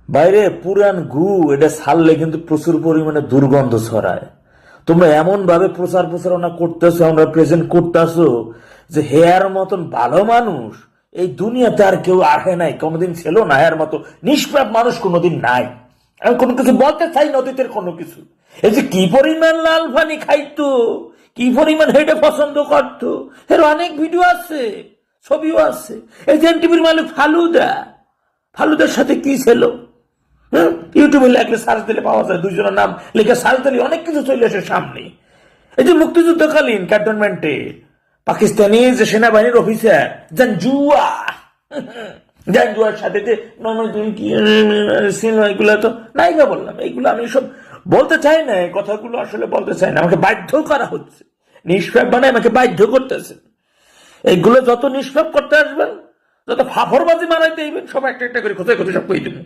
বাইরে পুরান গু এটা ছাড়লে কিন্তু প্রচুর পরিমাণে দুর্গন্ধ ছড়ায়। তোমরা এমন ভাবে প্রচার প্রচারণা করতেছো, আমরা প্রেজেন্ট করতেছো যে হেয়ার মতন ভালো মানুষ এই দুনিয়াতে আর কেউ আসে নাই, কোনোদিন ছিল না। হেয়ার মতো নিষ্পাপ মানুষ কোনোদিন নাই। আমি কোনো কিছু বলতে চাই না অতীতের কোনো কিছু। এই যে কি পরিমাণ লাল পানি খাইতো, কি পরিমাণ হেঁটে পছন্দ করতো, এর অনেক ভিডিও আছে, ছবিও আছে। এই যে টিভির মালিক ফালুদা, ফালুদার সাথে কি ছিল, ইউটিউবে লেখলে সার্চ দিলে পাওয়া যায়, দুইজনের নাম লিখে সার্চ দিলে অনেক কিছু চলে আসে সামনে। এই যে মুক্তিযুদ্ধকালীন ক্যান্টনমেন্টে পাকিস্তানি যে সেনাবাহিনীর অফিসার জাঞ্জুয়া, জাঞ্জুয়ার সাথে যে এগুলো তো নায়িকা বললাম, এইগুলো আমি সব বলতে চাই না, এই কথাগুলো আসলে বলতে চাই না, আমাকে বাধ্য করা হচ্ছে। নিষ্পাপ বানায় আমাকে বাধ্য করতেছে। এইগুলো যত নিষ্পাপ করতে আসবেন, যত ফাফরবাজি মারাইতে আইবেন, সব একটা একটা করে কোথায় কোথায় সব কই দেবেন।